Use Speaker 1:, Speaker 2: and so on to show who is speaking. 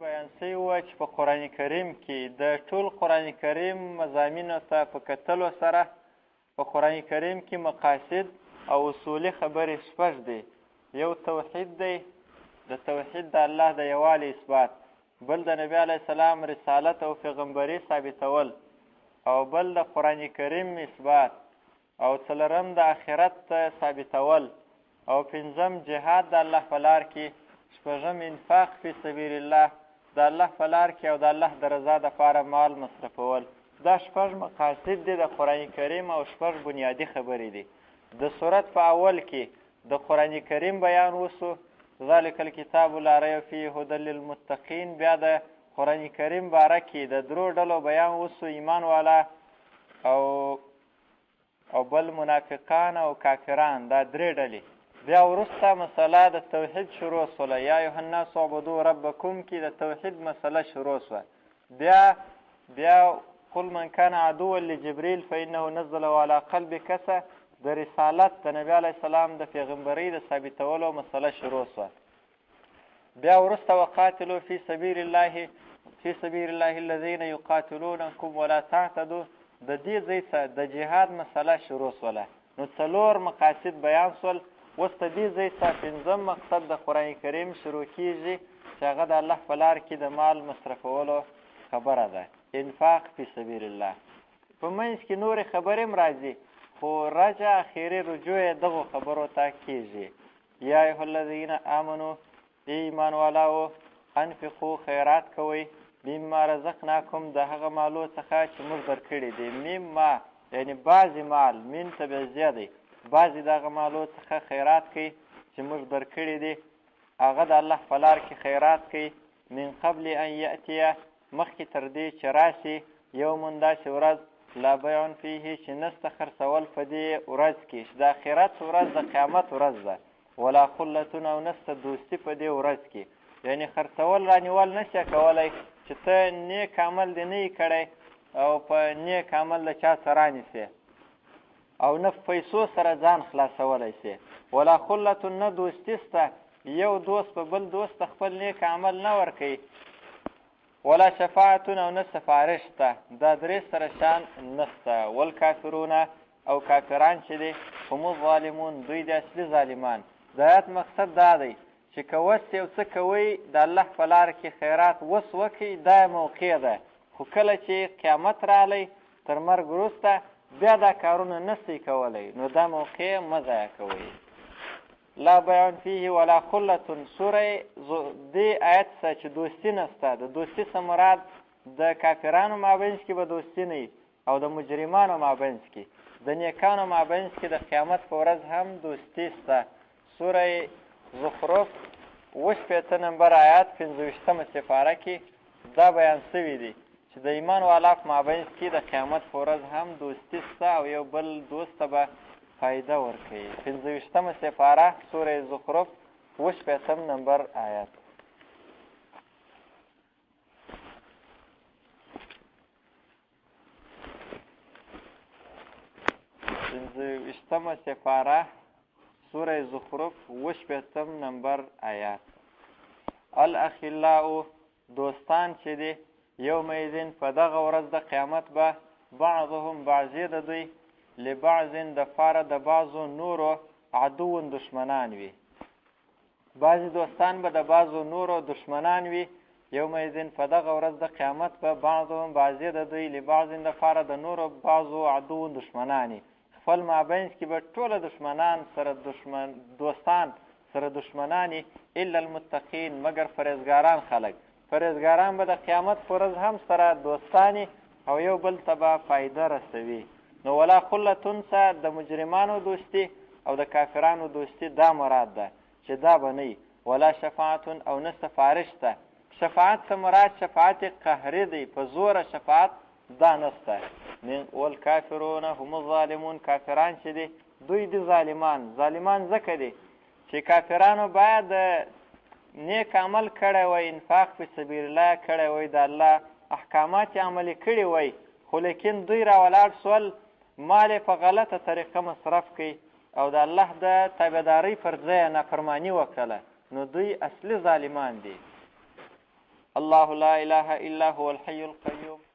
Speaker 1: بیان شوي وه چې په قرآن کریم کې د ټول قرآن کریم مضامینو ته په کتلو سره په قرآن کریم کې مقاصد او اصولي خبرې شپږ دي. یو توحید دی، د توحید د الله د یووالي اثبات، بل د نبي علیه السلام رسالت او پیغمبري ثابتول، او بل د قرآن کریم اثبات، او څلورم د آخرت ثابتول، او پنځم جهاد د الله په لار کې، شپږم انفاق فی سبیل الله د الله په لار کې او د الله د رضا دپاره مال مصرفول. دا شپږ مقاصد دي د قرآن کریم او شپږ بنیادي خبرې دي. د صورت په اول کې د قرآن کریم بیان وسو، ذلک الکتاب لا ریب فیه هدی للمتقین. بیا د قرآن کریم باره کې د درو ډلو بیان وسو، ایمان والا او بل منافقان او کافران، دا درې ډلې. بیا وروسته مسله د توحید شروع سوله، یا ایها الناس اعبدوا ربکم کې د توحید مسله شروع سوه. بیا قل من کان عدوا لجبریل فانه نزله علی قلبک د رسالت د نبی علیه السلام د پیغمبرۍ د ثابتولو مسله شروع سوه. بیا وروسته وقاتلوا فی سبیل الله الذین یقاتلونکم ولا تعتدوا د دې ځای څخه د جهاد مسله شروع سوله. نو څلور مقاصد بیان سول. اوس د دې ځای څخه پنځم مقصد د قرآن کریم شروع کیږي چې هغه د الله په لار کې د مال مصرفولو خبره ده، انفاق فی سبیل الله. په منځ کې نورې خبرې هم راځي، خو رجع اخري رجوع یې دغو خبرو ته کیږي. یا ایها الذین آمنو، ای ایمان والاو، انفقو خیرات کوئ، مما رزقناکم د هغه مالو څخه چې موږ درکړي دي. مما یعنی بعضې مال، من تبعیضیه دی، بعضې د هغه مالو څخه خیرات کوي چې موږ درکړي دي، هغه د الله په لار کې خیرات کوي. من قبل ان یأتیه، مخکې تر دې چې راشي، یوم داسې ورځ، لا بیع فیه چې نسته خرڅول په دې ورځ کې، چې د آخرت ورځ د قیامت ورځ ده، ولا خلتون او نسته دوستي په دې ورځ کې. یعنی خرڅول رانیول نشي کولی چې ته نیک عمل دې نه یې کړی او په نیک عمل د چا سره رانیسې، او نه پیسو سره ځان خلاصولی سي. ولا خلتون، نه دوستي سته، یو دوست په بل دوست خپل نیک عمل نه ورکوي. ولا شفاعتون، او نه سفارش ته، دا درې سره شان نسته. والکافرون، او کافران چې دي، هم الظالمون، دوی د اصلي ظالمان. د آیات مقصد دا دی چې که وس یو څه کوئ د الله په لار کې خیرات وس وکړئ، دا موقع ده. خو کله چې قیامت رالی تر مرګ وروسته بیا دا کارونه نسئ کولی، نو دا موقع مه ضایع کوئ. لا بیع فیه ولا خلتون. سوره دې آیت څخه چې دوستي نسته، د دوستي څخه مراد د کافرانو مابینځ کې به دوستي نه وي، او د مجرمانو مابینځ کې، د نیکانو مابینځ کې د قیامت په ورځ هم دوستي سته. سوره زخرف 58 نمبر آیات 25مه سپاره کې دا بیان شوي دي چې د ایمان والا په مابینځ کې د قیامت په ورځ هم دوستي شته، او یو بل دوست ته به فایده ورکوي. 25مه سپاره سوره زخرف 58 نمبر آیات. پنځه سپاره سوره زخرف 58 نمبر آیات. الاخلاء، دوستان چې دي، یومئذین په دغه ورځ د قیامت به، بعضهم بعضې د دوی، لبعضین د پاره د بعضو نورو، عدو دشمنان وي. بعضې دوستان به د بعضو نورو دشمنان وي. یومئذین په دغه ورځ د قیامت به، بعضهم بعضې د دوی، لبعضین د پاره د نورو، بعضو عدو دشمنان. خپل مابینځ کې به ټوله دشمنان سره دوستان سره دشمنان، الا المتقین، مگر پرهیزګاران خلک. پرهیزګاران به د قیامت په ورځ هم سره دوستانی، او یو بل ته به فایده رسوي. نو ولا خلتون څخه د مجرمانو دوستي او د کافرانو دوستي دا مراد ده چې دا به نه وي. ولا شفاعتون، او نه سفارش ته. شفاعت څه مراد؟ شفاعت قهري دی، په زوره شفاعت دا نسته. والکافرون هم الظالمون، کافران چې دي دوی دي ظالمان. ظالمان ځکه دي چې کافرانو باید نیک عمل کړی وی، انفاق فی سبیل الله کړی وی، د الله احکامات عملي کړي وی، خو لیکن دوی راولاړ سول مال په غلطه طریقه مصرف کوي او د الله د تابعدارۍ پر ځای نافرماني وکړله، نو دوی اصلي ظالمان دي. الله الله لا اله الا هو الحي القيوم